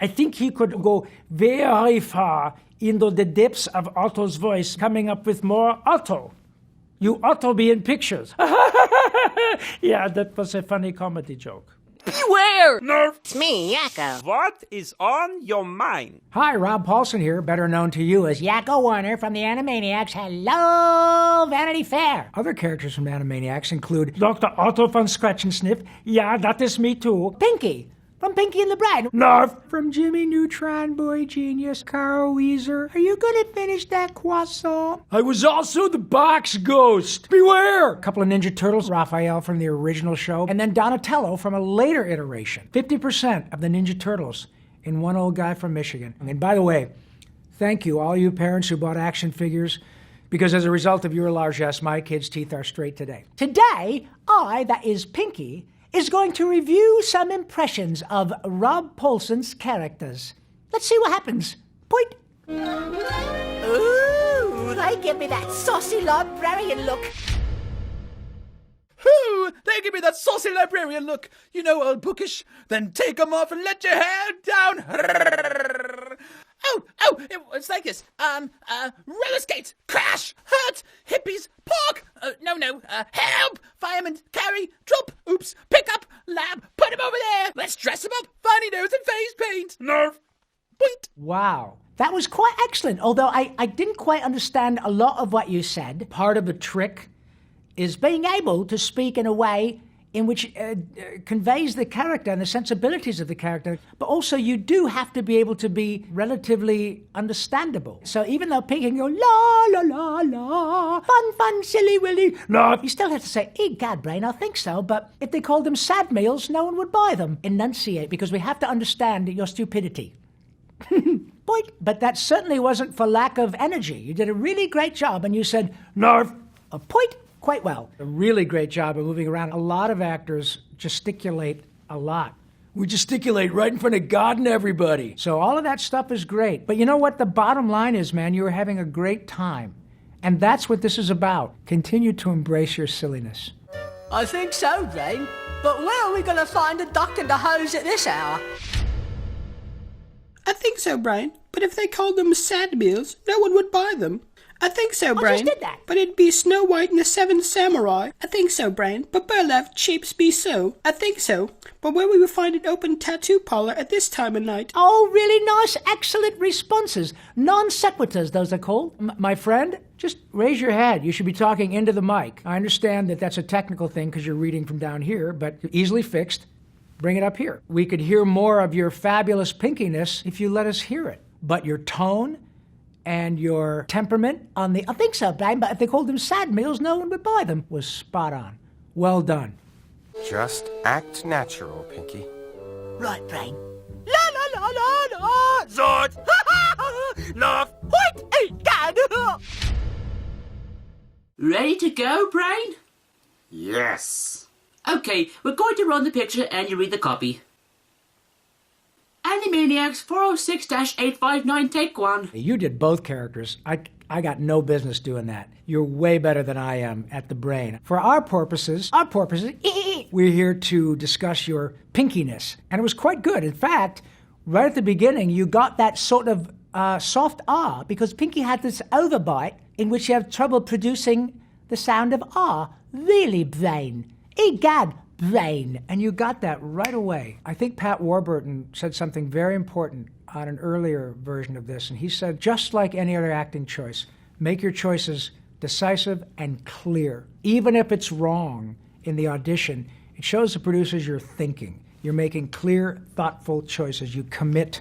I think he could go very far into the depths of Otto's voice, coming up with more Otto. You ought to be in pictures. Yeah, that was a funny comedy joke. Beware! Nerf! It's me, Yakko. What is on your mind? Hi, Rob Paulsen here, better known to you as Yakko Warner from the Animaniacs. Hello, Vanity Fair. Other characters from Animaniacs include Dr. Otto von Scratchnsniff. Yeah, that is me too. Pinky from Pinky and the Brain. Nerf from Jimmy Neutron, Boy Genius. Carl Wheezer. Are you gonna finish that croissant? I was also the box ghost. Beware! A couple of Ninja Turtles. Raphael from the original show. And then Donatello from a later iteration. 50% of the Ninja Turtles in one old guy from Michigan. And by the way, thank you, all you parents who bought action figures, because as a result of your largesse, my kids' teeth are straight today. Today, that is Pinky, is going to review some impressions of Rob Paulsen's characters. Let's see what happens. Point. Ooh, they give me that saucy librarian look. Ooh, they give me that saucy librarian look. You know, old bookish. Then take 'em off and let your hair down. It's like this. Roller skates, crash, hurt, hippies, park. Help, fireman, carry, drop, oops, pick up, lab, put him over there. Let's dress him up, funny nose and face paint. Nerf, point. Wow. That was quite excellent, although I didn't quite understand a lot of what you said. Part of the trick is being able to speak in a way in which conveys the character and the sensibilities of the character, but also you do have to be able to be relatively understandable. So even though Pinky can go, la, la, la, la, fun, fun, silly, willy, no, you still have to say, egad, brain, I think so, but if they called them sad meals, no one would buy them. Enunciate, because we have to understand your stupidity. Point. But that certainly wasn't for lack of energy. You did a really great job, and you said, nerve, a point. Quite well. A really great job of moving around. A lot of actors gesticulate a lot. We gesticulate right in front of God and everybody. So all of that stuff is great. But you know what? The bottom line is, man, you are having a great time. And that's what this is about. Continue to embrace your silliness. I think so, Brain. But where are we going to find a duck and a hose at this hour? I think so, Brian. But if they called them sad meals, no one would buy them. I think so, Brian. I just did that. But it'd be Snow White and the Seven Samurai. I think so, Brian. But burlap shapes be so. I think so. But where we would find an open tattoo parlor at this time of night? Oh, really nice, excellent responses. Non sequiturs, those are called. My friend, just raise your head. You should be talking into the mic. I understand that that's a technical thing because you're reading from down here, but easily fixed. Bring it up here. We could hear more of your fabulous pinkiness if you let us hear it. But your tone and your temperament on the, I think so, Brian, but if they called them sad meals, no one would buy them, was spot on. Well done. Just act natural, Pinky. Right, Brain. La la la la la! Zord! Nerf! Point! Egad! Ready to go, Brain? Yes. Okay, we're going to run the picture and you read the copy. Animaniacs 406-859, take one. You did both characters. I got no business doing that. You're way better than I am at the brain. For our purposes, we're here to discuss your pinkiness. And it was quite good. In fact, right at the beginning, you got that sort of soft R, because Pinky had this overbite in which you have trouble producing the sound of R. Really, Brain? Egad, Brain. And you got that right away. I think Pat Warburton said something very important on an earlier version of this, and he said, just like any other acting choice, make your choices decisive and clear. Even if it's wrong in the audition, it shows the producers you're thinking. You're making clear, thoughtful choices. You commit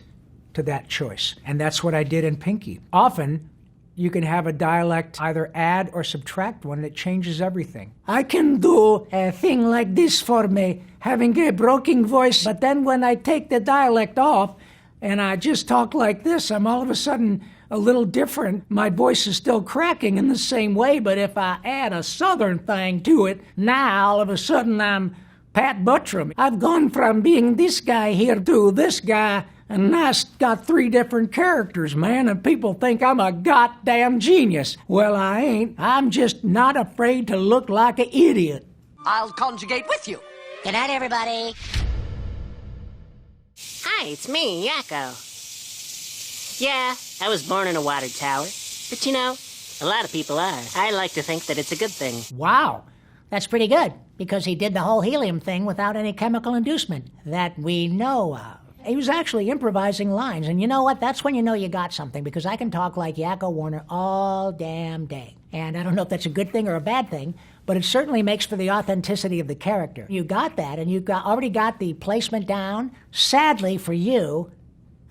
to that choice. And that's what I did in Pinky. Often, you can have a dialect either add or subtract one, and it changes everything. I can do a thing like this for me, having a broken voice, but then when I take the dialect off and I just talk like this, I'm all of a sudden a little different. My voice is still cracking in the same way, but if I add a southern thing to it, now all of a sudden I'm Pat Buttram. I've gone from being this guy here to this guy, and now I've got 3 different characters, man, and people think I'm a goddamn genius. Well, I ain't. I'm just not afraid to look like an idiot. I'll conjugate with you. Good night, everybody. Hi, it's me, Yakko. Yeah, I was born in a water tower. But you know, a lot of people are. I like to think that it's a good thing. Wow. That's pretty good, because he did the whole helium thing without any chemical inducement that we know of. He was actually improvising lines, and you know what? That's when you know you got something, because I can talk like Yakko Warner all damn day. And I don't know if that's a good thing or a bad thing, but it certainly makes for the authenticity of the character. You got that, and already got the placement down. Sadly for you,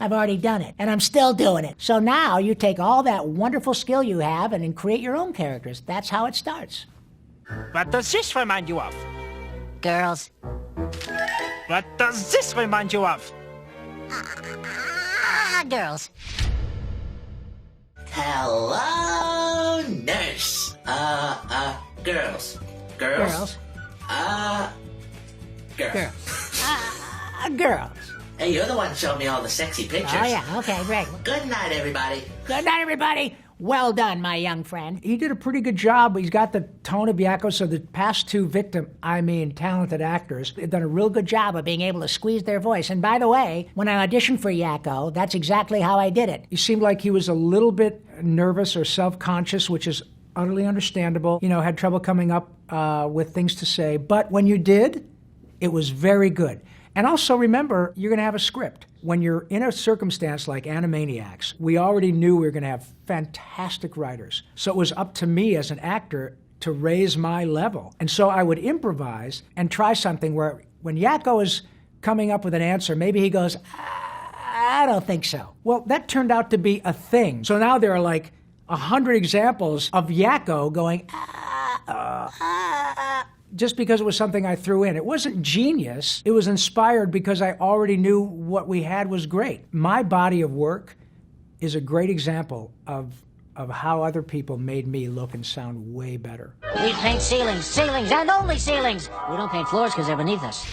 I've already done it, and I'm still doing it. So now you take all that wonderful skill you have and then create your own characters. That's how it starts. What does this remind you of? Girls. What does this remind you of? Girls. Hello, nurse. Girls. Girls. Girls. Girls. Hey, you're the one showing me all the sexy pictures. Oh, yeah, okay, great. Good night, everybody. Good night, everybody. Well done, my young friend. He did a pretty good job. He's got the tone of Yakko, so the past two talented actors, They've done a real good job of being able to squeeze their voice. And by the way, when I auditioned for Yakko, that's exactly how I did it. he seemed like he was a little bit nervous or self-conscious, which is utterly understandable. You know, had trouble coming up with things to say. But when you did, it was very good. And also remember, you're going to have a script. When you're in a circumstance like Animaniacs, we already knew we were going to have fantastic writers. So it was up to me as an actor to raise my level. And so I would improvise and try something where when Yakko is coming up with an answer, maybe he goes, I don't think so. Well, that turned out to be a thing. So now there are like 100 examples of Yakko going, just because it was something I threw in. It wasn't genius. It was inspired because I already knew what we had was great. My body of work is a great example of how other people made me look and sound way better. We paint ceilings, ceilings, and only ceilings. We don't paint floors because they're beneath us.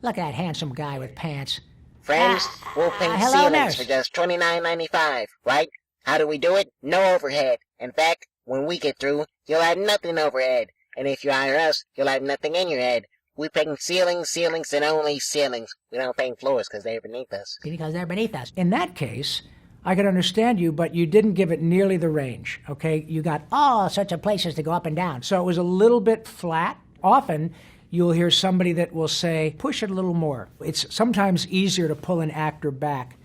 Look at that handsome guy with pants. Friends, we'll paint hello, ceilings nurse. for just $29.95, right? How do we do it? No overhead. In fact, when we get through, you'll have nothing overhead. And if you hire us, you'll have nothing in your head. We paint ceilings, ceilings, and only ceilings. We don't paint floors because they're beneath us. Because they're beneath us. In that case, I could understand you, but you didn't give it nearly the range, okay? You got All sorts of places to go up and down. So it was a little bit flat. Often, you'll hear somebody that will say, push it a little more. It's sometimes easier to pull an actor back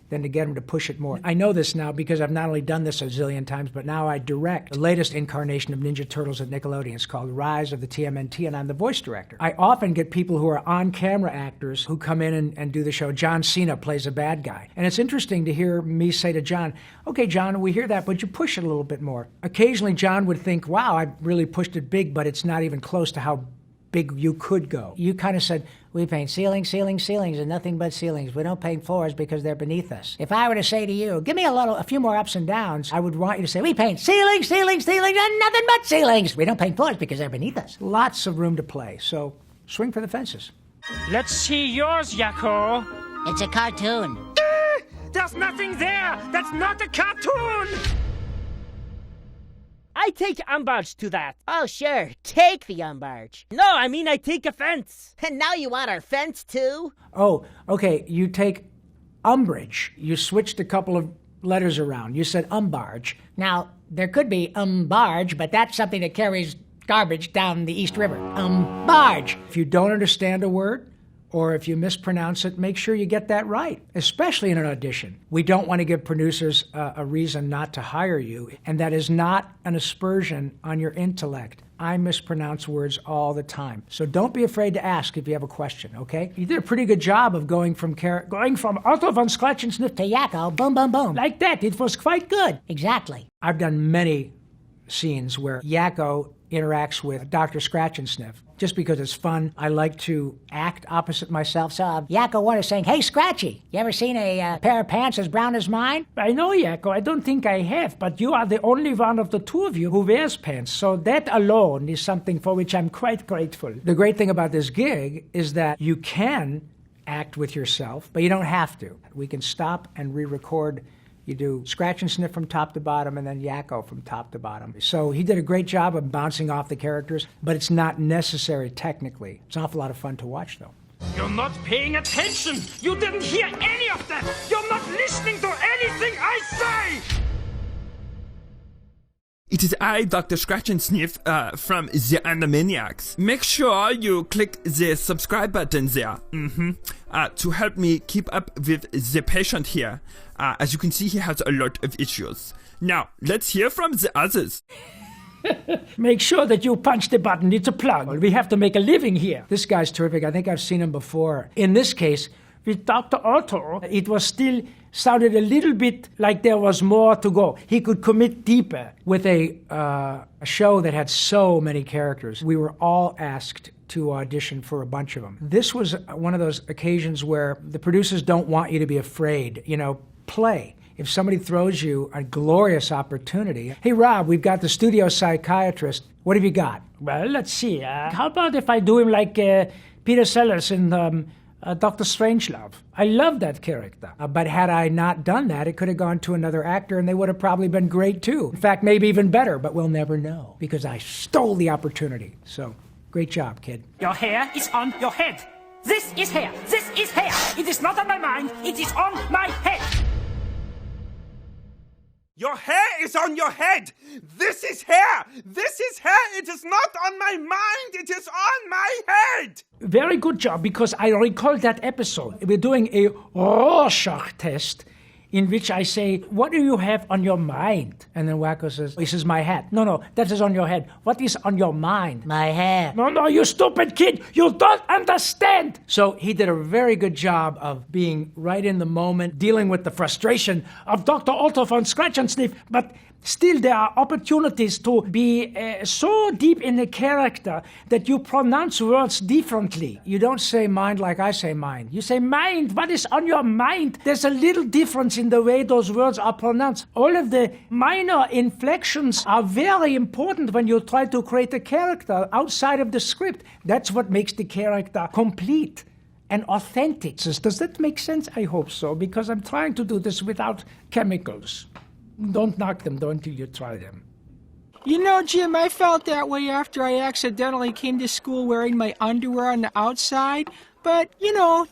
than to get him to push it more. I know this now because I've not only done this a zillion times, but now I direct the latest incarnation of Ninja Turtles at Nickelodeon. It's called Rise of the TMNT, and I'm the voice director. I often get people who are on-camera actors who come in and do the show. John Cena plays a bad guy. And it's interesting to hear me say to John, okay, John, we hear that, but you push it a little bit more. Occasionally, John would think, wow, I really pushed it big, but it's not even close to how big you could go. You kind of said, we paint ceilings, ceilings, ceilings, and nothing but ceilings. We don't paint floors because they're beneath us. If I were to say to you, give me a few more ups and downs, I would want you to say, we paint ceilings, ceilings, ceilings, and nothing but ceilings. We don't paint floors because they're beneath us. Lots of room to play, so swing for the fences. Let's see yours, Yakko. It's a cartoon. There's nothing there. That's not a cartoon. I take umbrage to that. Oh, sure. Take the umbrage. No, I mean I take offense. And now you want our fence, too? Oh, okay, you take umbrage. You switched a couple of letters around. You said umbarge. Now, there could be barge, but that's something that carries garbage down the East River. Barge. If you don't understand a word, or if you mispronounce it, make sure you get that right, especially in an audition. We don't want to give producers a reason not to hire you, and that is not an aspersion on your intellect. I mispronounce words all the time. So don't be afraid to ask if you have a question, okay? You did a pretty good job of going from Otto von Scratchnsniff to Yakko, boom, boom, boom. like that. It was quite good. Exactly. I've done many scenes where Yakko interacts with Dr. Scratchnsniff. Just because it's fun, I like to act opposite myself. So Yakko Warner saying, hey, Scratchy, you ever seen a pair of pants as brown as mine? I know, Yakko. I don't think I have, but you are the only one of the two of you who wears pants, so that alone is something for which I'm quite grateful. The great thing about this gig is that you can act with yourself, but you don't have to. We can stop and re-record. You do Scratchnsniff from top to bottom and then Yakko from top to bottom. So he did a great job of bouncing off the characters, but it's not necessary technically. It's an awful lot of fun to watch, though. You're not paying attention. You didn't hear any of that. You're not listening to anything I say. It is I, Dr. Scratchnsniff, from the Animaniacs. Make sure you click the subscribe button there, to help me keep up with the patient here. As you can see, he has a lot of issues. Now, let's hear from the others. Make sure that you punch the button. It's a plug. We have to make a living here. This guy's terrific. I think I've seen him before. In this case, with Dr. Otto, it was still sounded a little bit like there was more to go. He could commit deeper with a show that had so many characters. We were all asked to audition for a bunch of them. This was one of those occasions where the producers don't want you to be afraid. Play. If somebody throws you a glorious opportunity, hey, Rob, we've got the studio psychiatrist. What have you got? Well, let's see. How about if I do him like Peter Sellers in Dr. Strangelove? I love that character. But had I not done that, it could have gone to another actor, and they would have probably been great, too. In fact, maybe even better, but we'll never know, because I stole the opportunity. So, great job, kid. Your hair is on your head. This is hair. This is hair. It is not on my mind. It is on my head. Your hair is on your head! This is hair! This is hair! It is not on my mind! It is on my head! Very good job, because I recall that episode. We're doing a Rorschach test in which I say, what do you have on your mind? And then Wacko says, this is my hat. No, that is on your head. What is on your mind? My hair. No, you stupid kid. You don't understand. So he did a very good job of being right in the moment, dealing with the frustration of Dr. Otto von Scratchnsniff, but still there are opportunities to be so deep in the character that you pronounce words differently. You don't say mind like I say mind. You say mind. What is on your mind? There's a little difference in the way those words are pronounced. All of the minor inflections are very important when you try to create a character outside of the script. That's what makes the character complete and authentic. Does that make sense? I hope so, because I'm trying to do this without chemicals. Don't knock them, though, until you try them. Jim, I felt that way after I accidentally came to school wearing my underwear on the outside. But,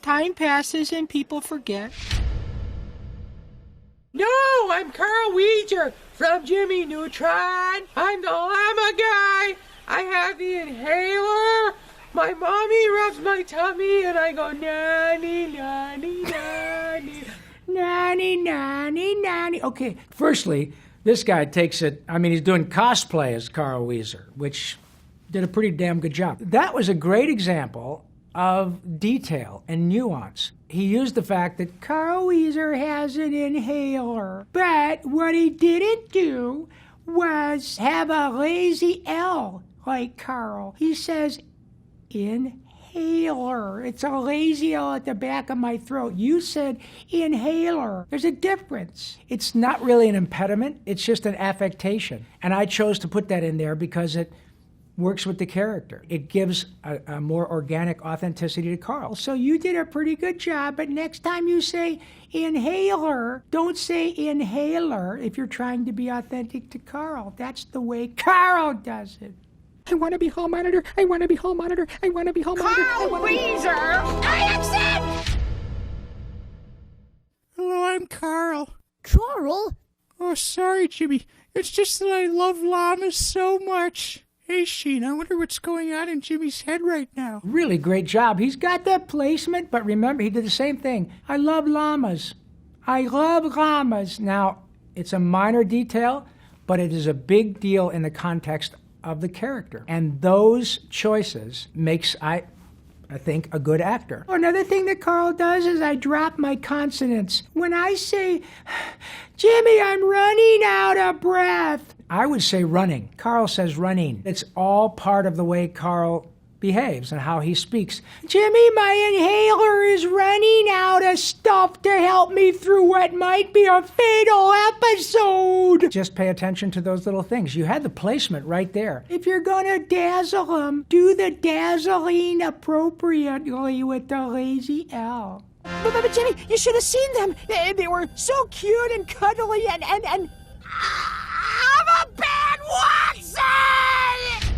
time passes and people forget. No, I'm Carl Wheezer from Jimmy Neutron. I'm the llama guy. I have the inhaler. My mommy rubs my tummy and I go, nanny, nanny, nanny. Nanny, nanny, nanny. Okay, firstly, this guy takes it, he's doing cosplay as Carl Wheezer, which did a pretty damn good job. That was a great example of detail and nuance. He used the fact that Carl Wheezer has an inhaler, but what he didn't do was have a lazy L like Carl. He says, inhaler. It's a lazy L at the back of my throat. You said inhaler. There's a difference. It's not really an impediment. It's just an affectation. And I chose to put that in there because it works with the character. It gives a more organic authenticity to Carl. So you did a pretty good job, but next time you say inhaler, don't say inhaler if you're trying to be authentic to Carl. That's the way Carl does it. I want to be hall monitor. I want to be hall monitor. I want to be hall monitor. Carl Wheezer! I accept! Hello, I'm Carl. Carl? Oh, sorry, Jimmy. It's just that I love llamas so much. Hey, Sheen, I wonder what's going on in Jimmy's head right now. Really great job. He's got that placement, but remember, he did the same thing. I love llamas. I love llamas. Now, it's a minor detail, but it is a big deal in the context of the character. And those choices makes, I think, a good actor. Another thing that Carl does is I drop my consonants. When I say, Jimmy, I'm running out of breath, I would say running. Carl says running. It's all part of the way Carl behaves and how he speaks. Jimmy, my inhaler is running out of stuff to help me through what might be a fatal episode. Just pay attention to those little things. You had the placement right there. If you're gonna dazzle them, do the dazzling appropriately with the lazy L. But Jimmy, you should have seen them. They were so cute and cuddly and... I'm a bad Watson!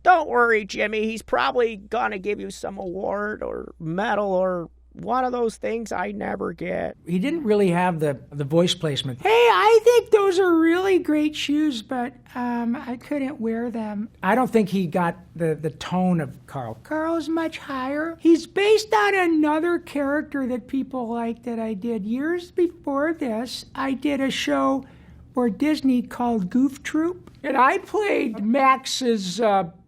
Don't worry, Jimmy. He's probably gonna give you some award or medal or one of those things I never get. He didn't really have the voice placement. Hey, I think those are really great shoes, but I couldn't wear them. I don't think he got the tone of Carl. Carl's much higher. He's based on another character that people like that I did. Years before this, I did a show for Disney called Goof Troop, and I played Max's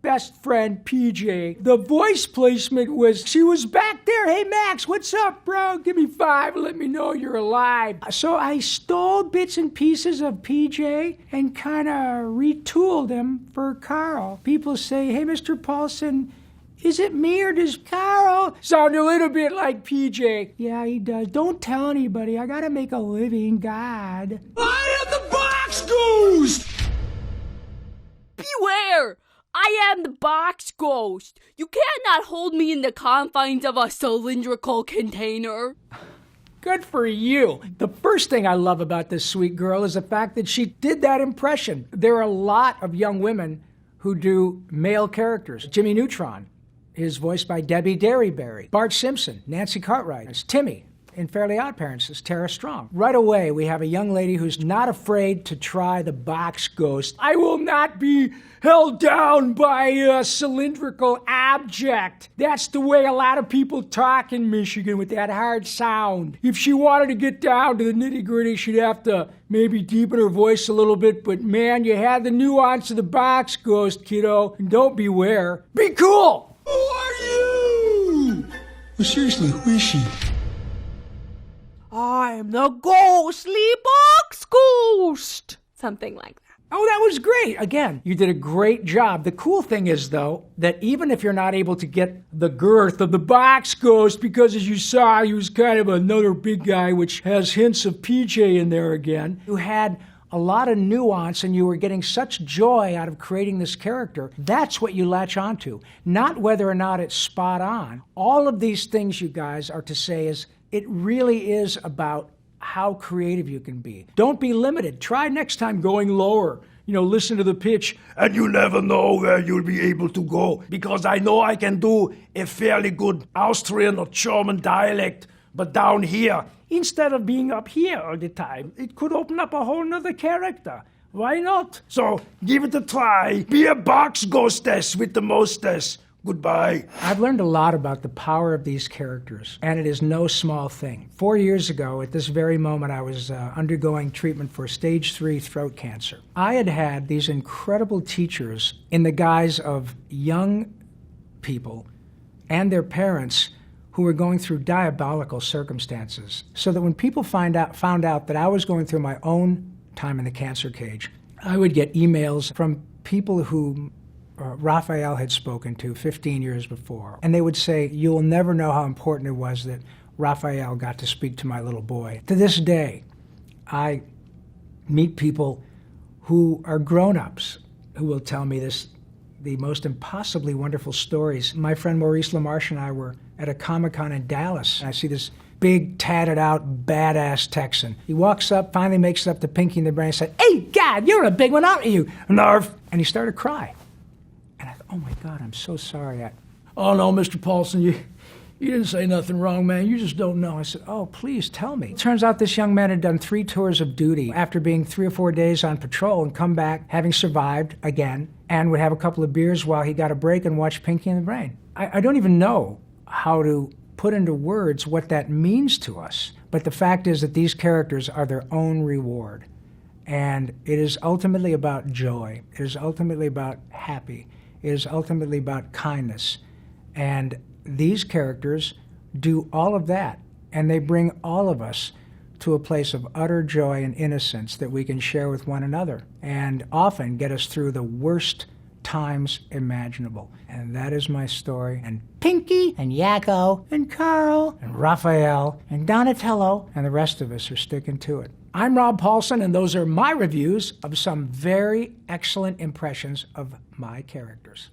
best friend, PJ. The voice placement was, she was back there. Hey, Max, what's up, bro? Give me 5 and let me know you're alive. So I stole bits and pieces of PJ and kind of retooled him for Carl. People say, hey, Mr. Paulsen, is it me or does Carl sound a little bit like PJ? Yeah, he does. Don't tell anybody. I gotta make a living, God. I am the box ghost! Beware! I am the box ghost. You cannot hold me in the confines of a cylindrical container. Good for you. The first thing I love about this sweet girl is the fact that she did that impression. There are a lot of young women who do male characters. Jimmy Neutron is voiced by Debbie Derryberry. Bart Simpson, Nancy Cartwright, is Timmy. In Fairly Odd Parents is Tara Strong. Right away, we have a young lady who's not afraid to try the box ghost. I will not be held down by a cylindrical object. That's the way a lot of people talk in Michigan with that hard sound. If she wanted to get down to the nitty-gritty, she'd have to maybe deepen her voice a little bit, but man, you had the nuance of the box ghost, kiddo. And don't beware. Be cool! Who are you? Well, seriously, who is she? I am the ghostly box ghost. Something like that. Oh, that was great. Again, you did a great job. The cool thing is, though, that even if you're not able to get the girth of the box ghost, because as you saw, he was kind of another big guy, which has hints of PJ in there again, you had a lot of nuance and you were getting such joy out of creating this character. That's what you latch onto, not whether or not it's spot on. All of these things, you guys, are to say is, it really is about how creative you can be. Don't be limited. Try next time going lower. You know, listen to the pitch. And you never know where you'll be able to go, because I know I can do a fairly good Austrian or German dialect, but down here, Instead of being up here all the time, it could open up a whole nother character. Why not? So give it a try. Be a box ghostess with the mostess. Goodbye. I've learned a lot about the power of these characters, and it is no small thing. 4 years ago, at this very moment, I was undergoing treatment for stage 3 throat cancer. I had had these incredible teachers in the guise of young people and their parents who were going through diabolical circumstances, so that when people found out that I was going through my own time in the cancer cage, I would get emails from people who Raphael had spoken to 15 years before. And they would say, you'll never know how important it was that Raphael got to speak to my little boy. To this day, I meet people who are grown-ups who will tell me the most impossibly wonderful stories. My friend Maurice LaMarche and I were at a Comic-Con in Dallas, and I see this big, tatted-out, badass Texan. He walks up, finally makes it up to Pinky in the Brain, and said, hey, God, you're a big one, aren't you? Narf. And he started to cry. And I thought, oh, my God, I'm so sorry. Oh, no, Mr. Paulsen, you didn't say nothing wrong, man. You just don't know. I said, oh, please tell me. It turns out this young man had done 3 tours of duty after being 3 or 4 days on patrol and come back having survived again and would have a couple of beers while he got a break and watched Pinky in the Brain. I don't even know how to put into words what that means to us. But the fact is that these characters are their own reward. And it is ultimately about joy. It is ultimately about happy. It is ultimately about kindness. And these characters do all of that. And they bring all of us to a place of utter joy and innocence that we can share with one another. And often get us through the worst times imaginable. And that is my story. And Pinky and Yakko and Carl and Raphael and Donatello and the rest of us are sticking to it. I'm Rob Paulsen, and those are my reviews of some very excellent impressions of my characters.